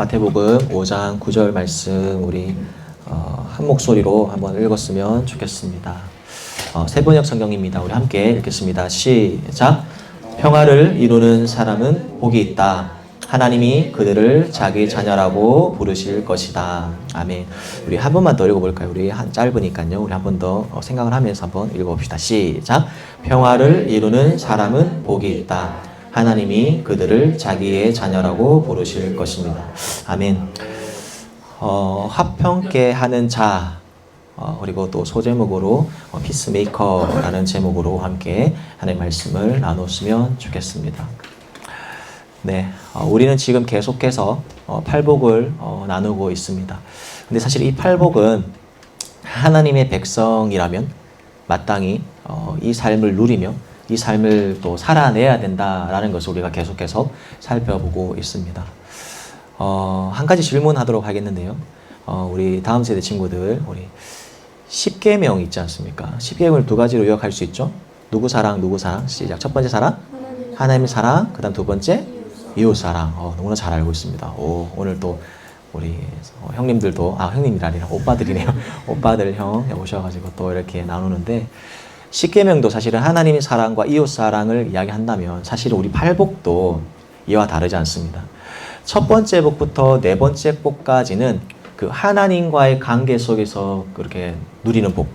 마태복음 5장 9절 말씀 우리 한 목소리로 한번 읽었으면 좋겠습니다. 세번역 성경입니다. 우리 함께 읽겠습니다. 시작. 평화를 이루는 사람은 복이 있다. 하나님이 그들을 자기 자녀라고 부르실 것이다. 아멘. 우리 한 번만 더 읽어볼까요? 우리 짧으니까요. 우리 한 번 더 생각을 하면서 한번 읽어봅시다. 시작. 평화를 이루는 사람은 복이 있다. 하나님이 그들을 자기의 자녀라고 부르실 것입니다. 아멘. 화평케 하는 자, 그리고 또 소제목으로 피스메이커라는 제목으로 함께 하나님의 말씀을 나눴으면 좋겠습니다. 네, 우리는 지금 계속해서 팔복을 나누고 있습니다. 근데 사실 이 팔복은 하나님의 백성이라면 마땅히 이 삶을 누리며 이 삶을 또 살아내야 된다라는 것을 우리가 계속해서 살펴보고 있습니다. 한 가지 질문하도록 하겠는데요. 우리 다음 세대 친구들, 우리 10계명 있지 않습니까? 10계명을 두 가지로 요약할 수 있죠. 누구 사랑, 누구 사랑. 시작. 첫 번째 사랑, 하나님의 사랑. 그 다음 두 번째, 이웃 사랑. 너무나 잘 알고 있습니다. 오늘 또 우리 형님들도, 형님이 아니라 오빠들이네요. 오빠들 형 오셔가지고 또 이렇게 나누는데, 10계명도 사실은 하나님의 사랑과 이웃 사랑을 이야기한다면 사실은 우리 팔복도 이와 다르지 않습니다. 첫 번째 복부터 네 번째 복까지는 그 하나님과의 관계 속에서 그렇게 누리는 복,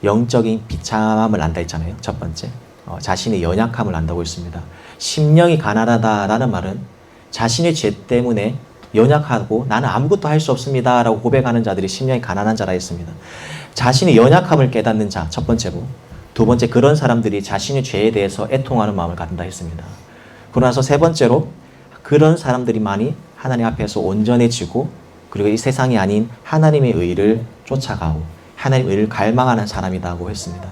영적인 비참함을 안다 했잖아요. 첫 번째, 자신의 연약함을 안다고 했습니다. 심령이 가난하다라는 말은 자신의 죄 때문에 연약하고 나는 아무것도 할 수 없습니다 라고 고백하는 자들이 심령이 가난한 자라 했습니다. 자신의 연약함을 깨닫는 자, 첫 번째고, 두 번째, 그런 사람들이 자신의 죄에 대해서 애통하는 마음을 갖는다 했습니다. 그러고 나서 세 번째로, 그런 사람들이만이 하나님 앞에서 온전해지고, 그리고 이 세상이 아닌 하나님의 의를 쫓아가고 하나님의 의를 갈망하는 사람이라고 했습니다.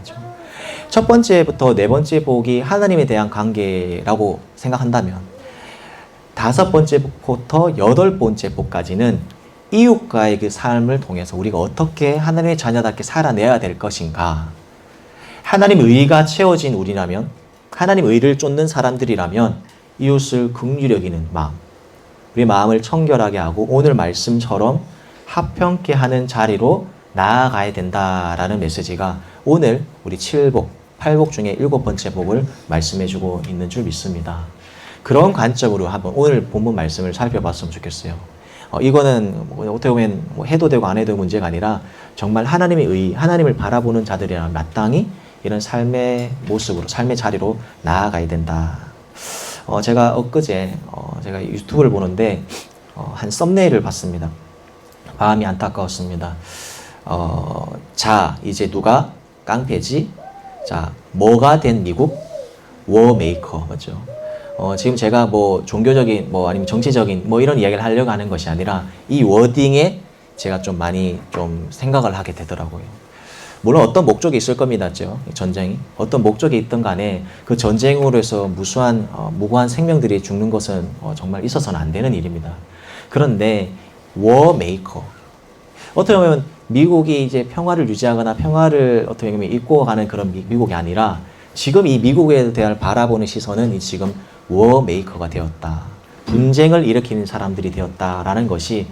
첫 번째부터 네 번째 복이 하나님에 대한 관계라고 생각한다면, 다섯 번째 복부터 여덟 번째 복까지는 이웃과의 그 삶을 통해서 우리가 어떻게 하나님의 자녀답게 살아내야 될 것인가. 하나님의 의가 채워진 우리라면, 하나님의 의를 쫓는 사람들이라면 이웃을 긍휼히 여기는 마음, 우리 마음을 청결하게 하고 오늘 말씀처럼 화평케 하는 자리로 나아가야 된다라는 메시지가 오늘 우리 7복, 8복 중에 7번째 복을 말씀해주고 있는 줄 믿습니다. 그런 관점으로 한번 오늘 본문 말씀을 살펴봤으면 좋겠어요. 이거는 어떻게 보면 해도 되고 안 해도 되고 문제가 아니라 정말 하나님의 의, 하나님을 바라보는 자들이라면 마땅히 이런 삶의 모습으로, 삶의 자리로 나아가야 된다. 제가 엊그제 제가 유튜브를 보는데 한 썸네일을 봤습니다. 마음이 안타까웠습니다. 자, 이제 누가 깡패지? 자, 뭐가 된 미국? 워메이커, 맞죠? 지금 제가 종교적인, 아니면 정치적인, 이런 이야기를 하려고 하는 것이 아니라 이 워딩에 제가 좀 많이 좀 생각을 하게 되더라고요. 물론 어떤 목적이 있을 겁니다. 전쟁이. 어떤 목적이 있든 간에 그 전쟁으로 해서 무고한 생명들이 죽는 것은 정말 있어서는 안 되는 일입니다. 그런데, 워메이커. 어떻게 보면 미국이 이제 평화를 유지하거나 평화를 어떻게 보면 이끌어가는 그런 미국이 아니라 지금 이 미국에 대해 바라보는 시선은 지금 워메이커가 되었다. 분쟁을 일으키는 사람들이 되었다라는 것이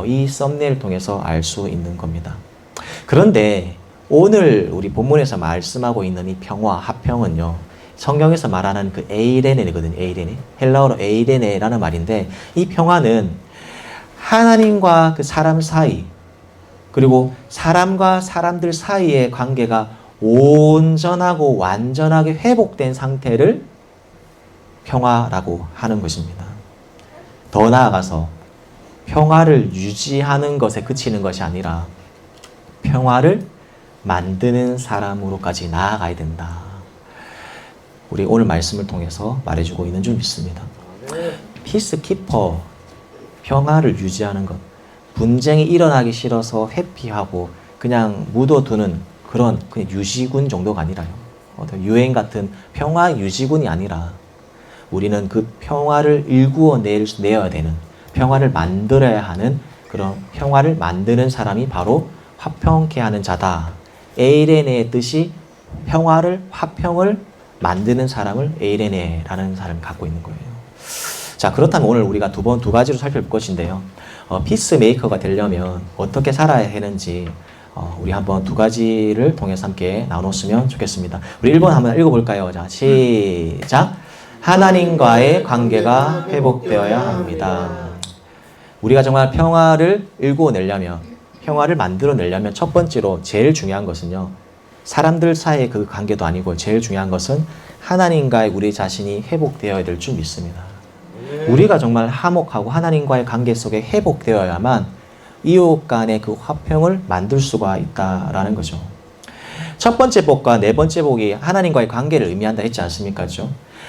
이 썸네일을 통해서 알 수 있는 겁니다. 그런데 오늘 우리 본문에서 말씀하고 있는 이 평화, 화평은요, 성경에서 말하는 그 에이레네거든요. 에이레네. 헬라어로 에이레네라는 말인데 이 평화는 하나님과 그 사람 사이, 그리고 사람과 사람들 사이의 관계가 온전하고 완전하게 회복된 상태를 평화라고 하는 것입니다. 더 나아가서 평화를 유지하는 것에 그치는 것이 아니라 평화를 만드는 사람으로까지 나아가야 된다. 우리 오늘 말씀을 통해서 말해주고 있는 줄 믿습니다. 피스키퍼, 평화를 유지하는 것, 분쟁이 일어나기 싫어서 회피하고 그냥 묻어두는 그런 유지군 정도가 아니라요. 유엔 같은 평화 유지군이 아니라 우리는 그 평화를 일구어내야 되는, 평화를 만들어야 하는 그런 평화를 만드는 사람이 바로 화평케 하는 자다. 에이레네의 뜻이 평화를, 화평을 만드는 사람을 에이레네라는 사람이 갖고 있는 거예요. 자, 그렇다면 오늘 우리가 두 가지로 살펴볼 것인데요. 피스메이커가 되려면 어떻게 살아야 하는지 우리 한번 두 가지를 통해서 함께 나눴으면 좋겠습니다. 우리 1번 한번 읽어볼까요? 자, 시작. 하나님과의 관계가 회복되어야 합니다. 우리가 정말 평화를 일구어내려면, 평화를 만들어내려면 첫 번째로 제일 중요한 것은요. 사람들 사이의 그 관계도 아니고 제일 중요한 것은 하나님과의 우리 자신이 회복되어야 될 줄 믿습니다. 우리가 정말 화목하고 하나님과의 관계 속에 회복되어야만 이웃 간의 그 화평을 만들 수가 있다라는 거죠. 첫 번째 복과 네 번째 복이 하나님과의 관계를 의미한다 했지 않습니까?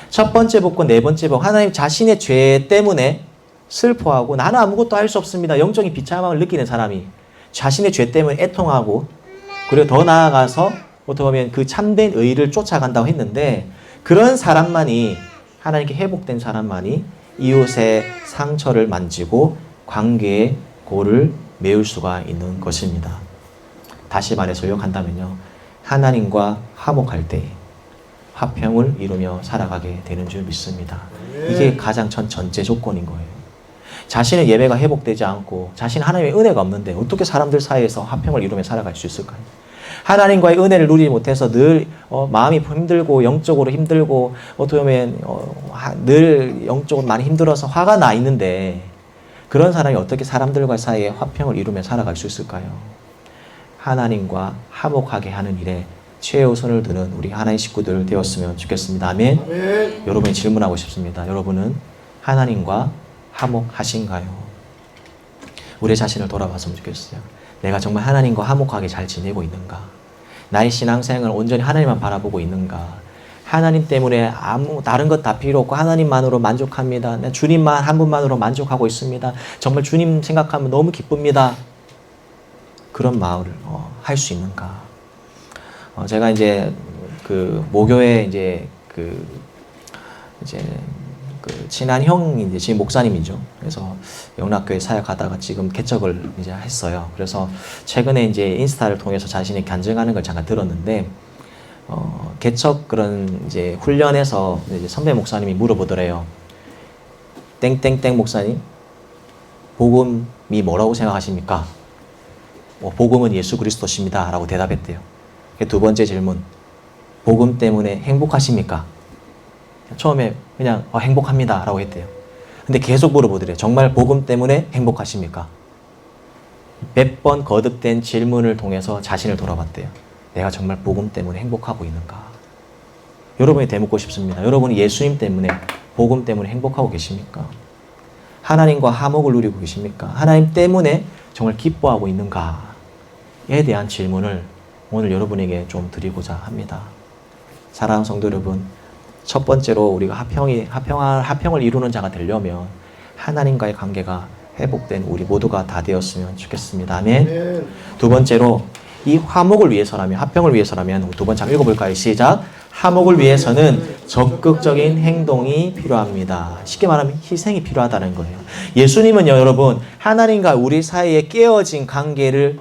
첫 번째 복과 네 번째 복, 하나님 자신의 죄 때문에 슬퍼하고 나는 아무것도 할 수 없습니다. 영적인 비참함을 느끼는 사람이 자신의 죄 때문에 애통하고 그리고 더 나아가서 어떻게 보면 그 참된 의를 쫓아간다고 했는데 그런 사람만이 하나님께 회복된 사람만이 이웃의 상처를 만지고 관계의 골을 메울 수가 있는 것입니다. 다시 말해서 요약한다면요. 하나님과 화목할 때 화평을 이루며 살아가게 되는 줄 믿습니다. 이게 가장 전제 조건인 거예요. 자신의 예배가 회복되지 않고 자신 하나님의 은혜가 없는데 어떻게 사람들 사이에서 화평을 이루며 살아갈 수 있을까요? 하나님과의 은혜를 누리지 못해서 늘 마음이 힘들고 영적으로 힘들고 어떻게 보면 늘 영적으로 많이 힘들어서 화가 나 있는데 그런 사람이 어떻게 사람들과 사이에 화평을 이루며 살아갈 수 있을까요? 하나님과 화목하게 하는 일에 최우선을 두는 우리 하나님 식구들 되었으면 좋겠습니다. 아멘. 아멘. 여러분이 질문하고 싶습니다. 여러분은 하나님과 화목하신가요? 우리 자신을 돌아봤으면 좋겠어요. 내가 정말 하나님과 화목하게 잘 지내고 있는가? 나의 신앙생활을 온전히 하나님만 바라보고 있는가? 하나님 때문에 다른 것 다 필요 없고 하나님만으로 만족합니다. 주님만 한 분만으로 만족하고 있습니다. 정말 주님 생각하면 너무 기쁩니다. 그런 마음을 할 수 있는가? 제가 이제 그 모교에 이제 그 친한 형이 이제 지금 목사님이죠. 그래서 영락교회 사역하다가 지금 개척을 이제 했어요. 그래서 최근에 이제 인스타를 통해서 자신이 간증하는 걸 잠깐 들었는데, 개척 그런 이제 훈련에서 이제 선배 목사님이 물어보더래요. 땡땡땡 목사님, 복음이 뭐라고 생각하십니까? 복음은 예수 그리스도십니다. 라고 대답했대요. 두 번째 질문, 복음 때문에 행복하십니까? 처음에 그냥 행복합니다 라고 했대요. 근데 계속 물어보더래요. 정말 복음 때문에 행복하십니까? 몇 번 거듭된 질문을 통해서 자신을 돌아봤대요. 내가 정말 복음 때문에 행복하고 있는가? 여러분이 되묻고 싶습니다. 여러분이 예수님 때문에 복음 때문에 행복하고 계십니까? 하나님과 화목을 누리고 계십니까? 하나님 때문에 정말 기뻐하고 있는가에 대한 질문을 오늘 여러분에게 좀 드리고자 합니다. 사랑하는 성도 여러분, 첫 번째로 우리가 화평을 이루는 자가 되려면 하나님과의 관계가 회복된 우리 모두가 다 되었으면 좋겠습니다. 아멘. 두 번째로 이 화목을 위해서라면, 화평을 위해서라면 두 번째 한번 읽어볼까요? 시작. 화목을 위해서는 적극적인 행동이 필요합니다. 쉽게 말하면 희생이 필요하다는 거예요. 예수님은요, 여러분, 하나님과 우리 사이에 깨어진 관계를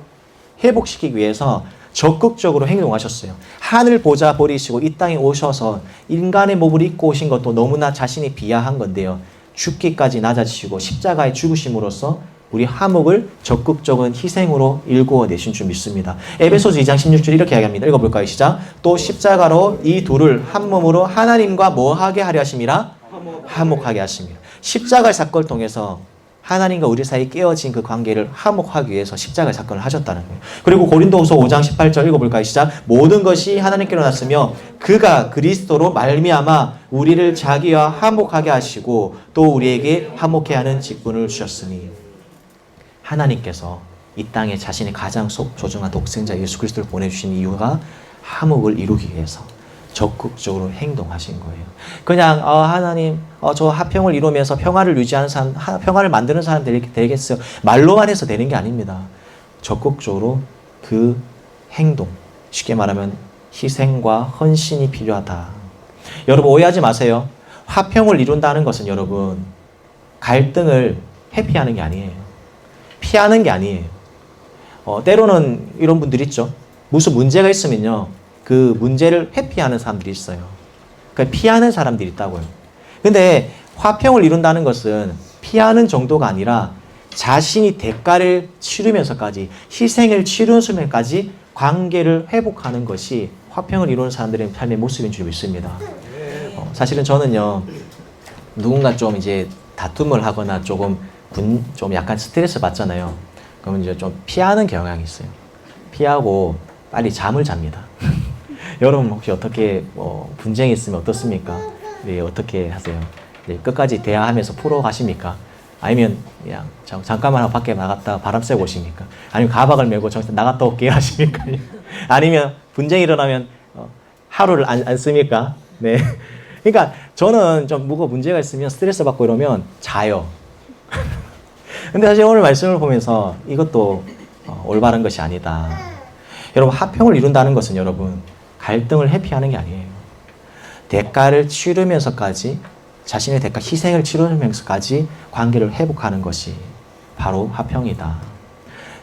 회복시키기 위해서 적극적으로 행동하셨어요. 하늘 보좌 버리시고 이 땅에 오셔서 인간의 몸을 입고 오신 것도 너무나 자신이 비하한 건데요. 죽기까지 낮아지시고 십자가에 죽으심으로써 우리 화목을 적극적인 희생으로 일구어내신 줄 믿습니다. 에베소서 2장 16절 이렇게 이야기합니다. 읽어볼까요? 시작. 또 십자가로 이 둘을 한 몸으로 하나님과 뭐하게 하려 하심이라? 화목하게 하십니다. 십자가의 사건을 통해서 하나님과 우리 사이에 깨어진 그 관계를 화목하기 위해서 십자가의 사건을 하셨다는 거예요. 그리고 고린도후서 5장 18절 읽어볼까요? 시작. 모든 것이 하나님께로 났으며 그가 그리스도로 말미암아 우리를 자기와 화목하게 하시고 또 우리에게 화목해 하는 직분을 주셨으니, 하나님께서 이 땅에 자신의 가장 소중한 독생자 예수 그리스도를 보내주신 이유가 화목을 이루기 위해서 적극적으로 행동하신 거예요. 그냥 하나님 저 화평을 이루면서 평화를 유지하는 사람, 평화를 만드는 사람 되겠어요. 말로만 해서 되는 게 아닙니다. 적극적으로 그 행동, 쉽게 말하면 희생과 헌신이 필요하다. 여러분 오해하지 마세요. 화평을 이룬다는 것은 여러분 갈등을 회피하는 게 아니에요. 피하는 게 아니에요. 때로는 이런 분들 있죠. 무슨 문제가 있으면요, 그 문제를 회피하는 사람들이 있어요. 그러니까 피하는 사람들이 있다고요. 근데 화평을 이룬다는 것은 피하는 정도가 아니라 자신이 대가를 치르면서까지, 희생을 치르면서까지 관계를 회복하는 것이 화평을 이루는 사람들의 삶의 모습인 줄 믿습니다. 사실은 저는요, 누군가 좀 이제 다툼을 하거나 좀 약간 스트레스 받잖아요. 그러면 이제 좀 피하는 경향이 있어요. 피하고 빨리 잠을 잡니다. 여러분 혹시 어떻게 분쟁이 있으면 어떻습니까? 네, 어떻게 하세요? 네, 끝까지 대화하면서 풀어 가십니까? 아니면 그냥 잠깐만 하고 밖에 나갔다 바람 쐬고 오십니까? 아니면 가방을 메고 정신 나갔다 올게요 하십니까? 아니면 분쟁이 일어나면 하루를 안 씁니까? 네. 그러니까 저는 좀 뭐가 문제가 있으면 스트레스 받고 이러면 자요. 근데 사실 오늘 말씀을 보면서 이것도 올바른 것이 아니다. 여러분, 화평을 이룬다는 것은 여러분 갈등을 회피하는 게 아니에요. 대가를 치르면서까지, 자신의 대가 희생을 치르면서까지 관계를 회복하는 것이 바로 화평이다.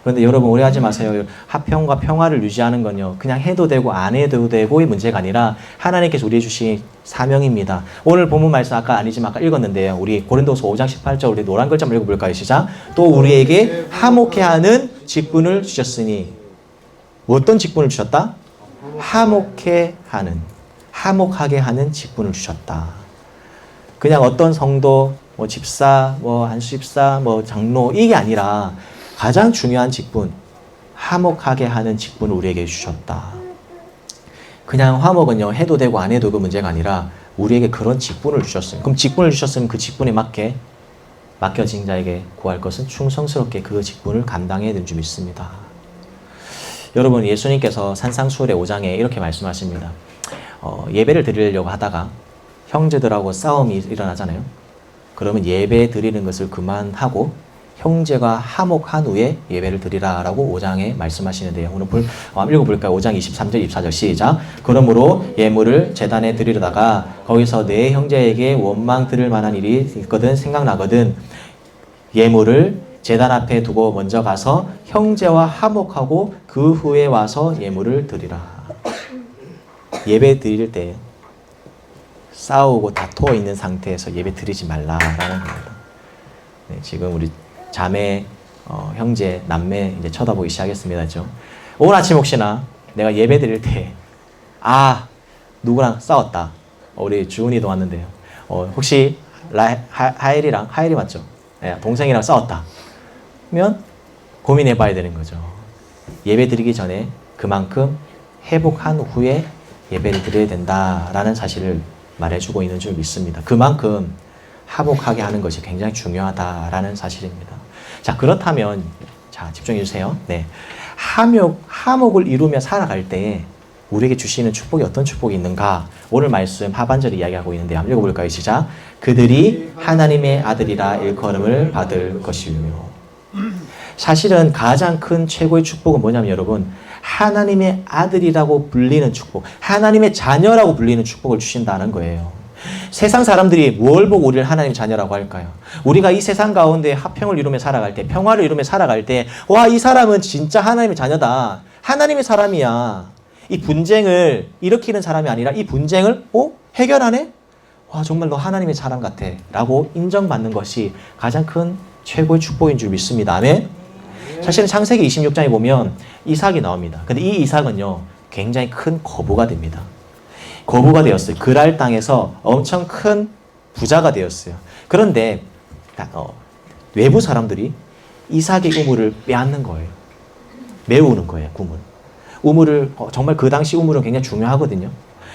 그런데 여러분 오해하지 마세요. 화평과 평화를 유지하는 건요, 그냥 해도 되고 안 해도 되고의 문제가 아니라 하나님께서 우리에게 주신 사명입니다. 오늘 본문 말씀 아까 읽었는데요. 우리 고린도서 5장 18절 우리 노란 글자 한번 읽어볼까요? 시작. 또 우리에게 화목해 하는 직분을 주셨으니. 어떤 직분을 주셨다? 화목하게 하는 직분을 주셨다. 그냥 어떤 성도, 집사, 안수집사, 장로, 이게 아니라 가장 중요한 직분, 화목하게 하는 직분을 우리에게 주셨다. 그냥 화목은요, 해도 되고 안 해도 되고 문제가 아니라 우리에게 그런 직분을 주셨어요. 그럼 직분을 주셨으면 그 직분에 맞게 맡겨진 자에게 구할 것은 충성스럽게 그 직분을 감당해야 되는 줄 믿습니다. 여러분, 예수님께서 산상수훈의 5장에 이렇게 말씀하십니다. 예배를 드리려고 하다가 형제들하고 싸움이 일어나잖아요. 그러면 예배 드리는 것을 그만하고 형제가 화목한 후에 예배를 드리라라고 5장에 말씀하시는데요. 오늘 읽어볼까요? 5장 23절 24절 시작. 그러므로 예물을 제단에 드리려다가 거기서 내 형제에게 원망 들을 만한 일이 있거든 생각나거든 예물을 제단 앞에 두고 먼저 가서 형제와 화목하고 그 후에 와서 예물을 드리라. 예배 드릴 때 싸우고 다투어 있는 상태에서 예배 드리지 말라라는 겁니다. 네, 지금 우리 자매, 형제, 남매 이제 쳐다보기 시작했습니다. 그렇죠? 오늘 아침 혹시나 내가 예배 드릴 때 누구랑 싸웠다. 우리 주은이도 왔는데요. 혹시 하엘이 맞죠? 네, 동생이랑 싸웠다. 면 고민해 봐야 되는 거죠. 예배 드리기 전에 그만큼 회복한 후에 예배를 드려야 된다라는 사실을 말해주고 있는 줄 믿습니다. 그만큼 화목하게 하는 것이 굉장히 중요하다라는 사실입니다. 자, 그렇다면 집중해 주세요. 네, 화목을 이루며 살아갈 때 우리에게 주시는 축복이 어떤 축복이 있는가? 오늘 말씀 하반절에 이야기하고 있는데 한번 읽어볼까요? 시작. 그들이 하나님의 아들이라 일컬음을 받을 것이며. 사실은 가장 큰 최고의 축복은 뭐냐면 여러분, 하나님의 아들이라고 불리는 축복, 하나님의 자녀라고 불리는 축복을 주신다는 거예요. 세상 사람들이 뭘 보고 우리를 하나님의 자녀라고 할까요? 우리가 이 세상 가운데 화평을 이루며 살아갈 때, 평화를 이루며 살아갈 때, 와, 이 사람은 진짜 하나님의 자녀다. 하나님의 사람이야. 이 분쟁을 일으키는 사람이 아니라 이 분쟁을 해결하네? 와, 정말 너 하나님의 사람 같아. 라고 인정받는 것이 가장 큰 최고의 축복인 줄 믿습니다. 아멘? 사실은 창세기 26장에 보면 이삭이 나옵니다. 근데 이 이삭은요, 굉장히 큰 거부가 됩니다. 거부가 되었어요. 그랄 땅에서 엄청 큰 부자가 되었어요. 그런데 외부 사람들이 이삭의 우물을 빼앗는 거예요. 메우는 거예요, 우물을. 정말 그 당시 우물은 굉장히 중요하거든요.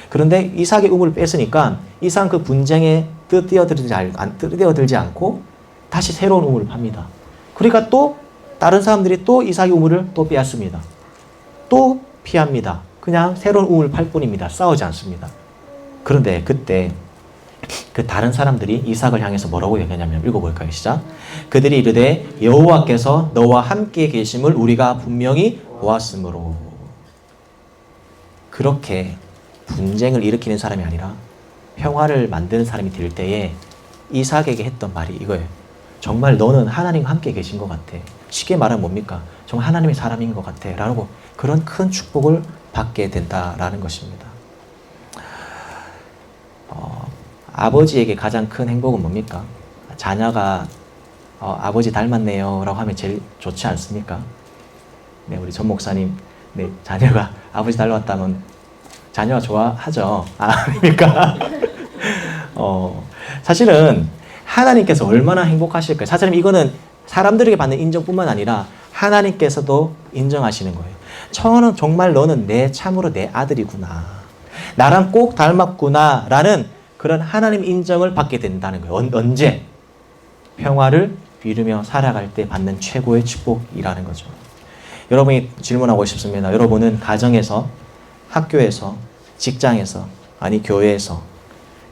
그런데 이삭의 우물을 뺐으니까 이삭은 그 분쟁에 뛰어들지 않고 다시 새로운 우물을 팝니다. 그러니까 또 다른 사람들이 또 이삭의 우물을 또 빼앗습니다. 또 피합니다. 그냥 새로운 우물을 팔 뿐입니다. 싸우지 않습니다. 그런데 그때 그 다른 사람들이 이삭을 향해서 뭐라고 얘기하냐면 읽어볼까요? 시작. 그들이 이르되 여호와께서 너와 함께 계심을 우리가 분명히 보았으므로. 그렇게 분쟁을 일으키는 사람이 아니라 평화를 만드는 사람이 될 때에 이삭에게 했던 말이 이거예요. 정말 너는 하나님과 함께 계신 것 같아. 쉽게 말하면 뭡니까? 정말 하나님의 사람인 것 같아. 라고 그런 큰 축복을 받게 된다라는 것입니다. 아버지에게 가장 큰 행복은 뭡니까? 자녀가 아버지 닮았네요 라고 하면 제일 좋지 않습니까? 네, 우리 전 목사님, 네, 자녀가 아버지 닮았다면 자녀가 좋아하죠? 아닙니까? 사실은 하나님께서 얼마나 행복하실까요? 사실은 이거는 사람들에게 받는 인정뿐만 아니라 하나님께서도 인정하시는 거예요. 저는 정말 너는 참으로 내 아들이구나. 나랑 꼭 닮았구나. 라는 그런 하나님 인정을 받게 된다는 거예요. 언제? 평화를 이루며 살아갈 때 받는 최고의 축복이라는 거죠. 여러분이 질문하고 싶습니다. 여러분은 가정에서, 학교에서, 직장에서, 아니 교회에서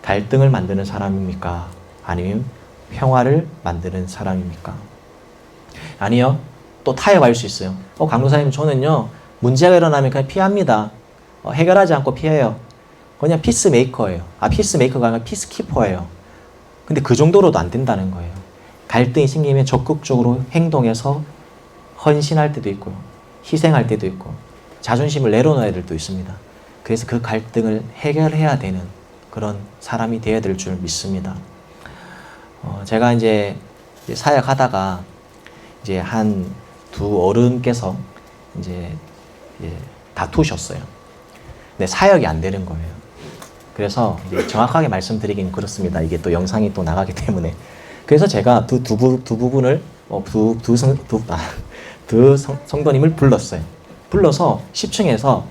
갈등을 만드는 사람입니까? 아니면 평화를 만드는 사람입니까? 아니요. 또 타협할 수 있어요. 강도사님, 저는요, 문제가 일어나면 그냥 피합니다. 해결하지 않고 피해요. 그냥 피스메이커예요. 피스메이커가 아니라 피스키퍼예요. 근데 그 정도로도 안 된다는 거예요. 갈등이 생기면 적극적으로 행동해서 헌신할 때도 있고요. 희생할 때도 있고, 자존심을 내려놓아야 될 때도 있습니다. 그래서 그 갈등을 해결해야 되는 그런 사람이 되어야 될 줄 믿습니다. 제가 이제 사역하다가 이제 한 두 어른께서 이제 다투셨어요. 근데 사역이 안 되는 거예요. 그래서 이제 정확하게 말씀드리긴 그렇습니다. 이게 또 영상이 또 나가기 때문에. 그래서 제가 두 부분을 성도님을 불렀어요. 불러서 10층에서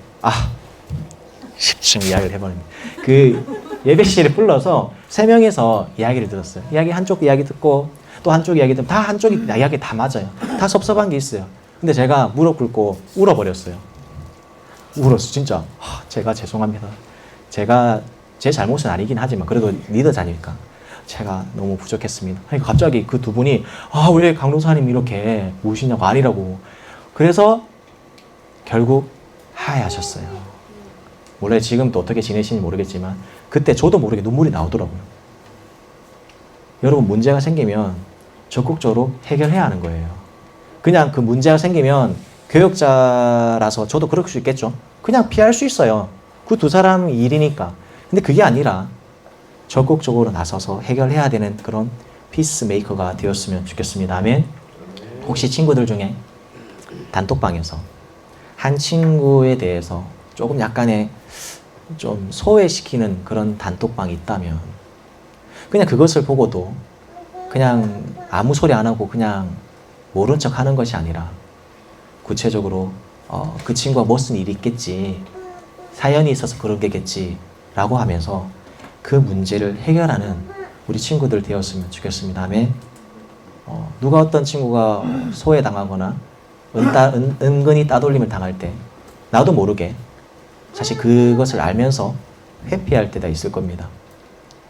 10층 이야기를 해버립니다. 그 예배실에 불러서 3명에서 이야기를 들었어요. 한쪽 이야기 듣고 또 한쪽 이야기 듣고 다 한쪽이 이야기 다 맞아요. 다 섭섭한 게 있어요. 근데 제가 무릎 꿇고 울어버렸어요. 울었어 진짜. 제가 죄송합니다. 제가 제 잘못은 아니긴 하지만 그래도 리더자니까 제가 너무 부족했습니다. 그러니까 갑자기 그 두 분이 왜 강동사님 이렇게 우시냐고 아니라고. 그래서 결국 하야하셨어요. 원래 지금도 어떻게 지내시는지 모르겠지만 그때 저도 모르게 눈물이 나오더라고요. 여러분, 문제가 생기면 적극적으로 해결해야 하는 거예요. 그냥 그 문제가 생기면 교역자라서 저도 그럴 수 있겠죠. 그냥 피할 수 있어요. 그 두 사람 일이니까. 근데 그게 아니라 적극적으로 나서서 해결해야 되는 그런 피스메이커가 되었으면 좋겠습니다. 아멘. 혹시 친구들 중에 단톡방에서 한 친구에 대해서 조금 약간의 좀 소외시키는 그런 단톡방이 있다면 그냥 그것을 보고도 그냥 아무 소리 안 하고 그냥 모른 척 하는 것이 아니라 구체적으로 그 친구가 무슨 일이 있겠지, 사연이 있어서 그런 게겠지 라고 하면서 그 문제를 해결하는 우리 친구들 되었으면 좋겠습니다. 아멘. 누가 어떤 친구가 소외당하거나 은근히 따돌림을 당할 때 나도 모르게 사실 그것을 알면서 회피할 때가 있을 겁니다.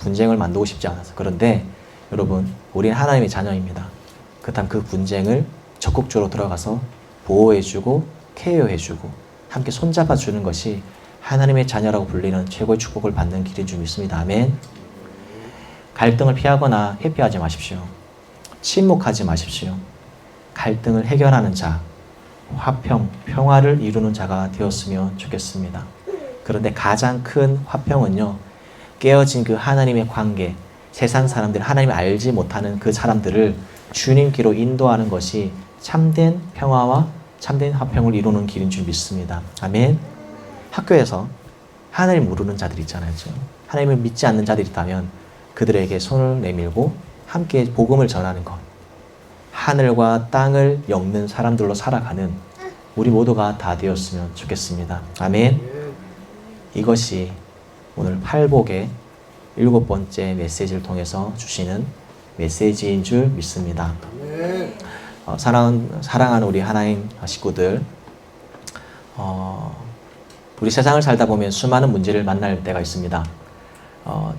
분쟁을 만들고 싶지 않아서. 그런데 여러분, 우리는 하나님의 자녀입니다. 그렇다면 그 분쟁을 적극적으로 들어가서 보호해주고 케어해주고 함께 손잡아주는 것이 하나님의 자녀라고 불리는 최고의 축복을 받는 길인 줄 믿습니다. 아멘. 갈등을 피하거나 회피하지 마십시오. 침묵하지 마십시오. 갈등을 해결하는 자, 화평, 평화를 이루는 자가 되었으면 좋겠습니다. 그런데 가장 큰 화평은요, 깨어진 그 하나님의 관계, 세상 사람들, 하나님을 알지 못하는 그 사람들을 주님께로 인도하는 것이 참된 평화와 참된 화평을 이루는 길인 줄 믿습니다. 아멘. 학교에서 하나님을 모르는 자들 있잖아요. 하나님을 믿지 않는 자들이 있다면 그들에게 손을 내밀고 함께 복음을 전하는 것. 하늘과 땅을 엮는 사람들로 살아가는 우리 모두가 다 되었으면 좋겠습니다. 아멘. 이것이 오늘 팔복의 7번째 메시지를 통해서 주시는 메시지인 줄 믿습니다. 사랑하는 우리 하나님 식구들, 우리 세상을 살다 보면 수많은 문제를 만날 때가 있습니다.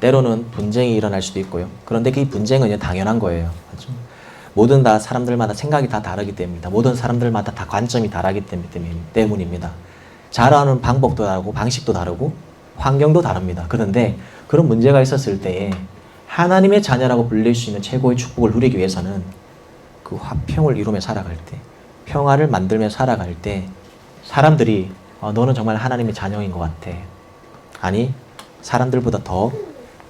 때로는 분쟁이 일어날 수도 있고요. 그런데 그 분쟁은 당연한 거예요. 그렇죠? 모든 다 사람들마다 생각이 다 다르기 때문입니다. 모든 사람들마다 다 관점이 다르기 때문입니다. 잘하는 방법도 다르고 방식도 다르고 환경도 다릅니다. 그런데 그런 문제가 있었을 때에 하나님의 자녀라고 불릴 수 있는 최고의 축복을 누리기 위해서는 그 화평을 이루며 살아갈 때, 평화를 만들며 살아갈 때 사람들이 너는 정말 하나님의 자녀인 것 같아. 아니, 사람들보다 더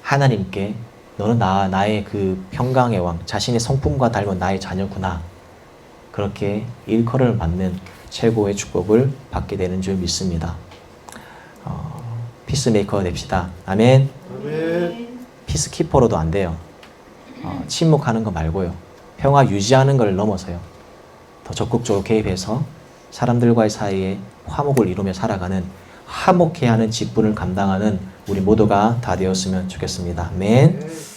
하나님께 너는 나의 그 평강의 왕, 자신의 성품과 닮은 나의 자녀구나. 그렇게 일컬음을 받는 최고의 축복을 받게 되는 줄 믿습니다. 피스메이커가 됩시다. 아멘. 아멘. 피스키퍼로도 안 돼요. 침묵하는 거 말고요. 평화 유지하는 걸 넘어서요. 더 적극적으로 개입해서 사람들과의 사이에 화목을 이루며 살아가는 화목해야 하는 직분을 감당하는 우리 모두가 다 되었으면 좋겠습니다. 아멘.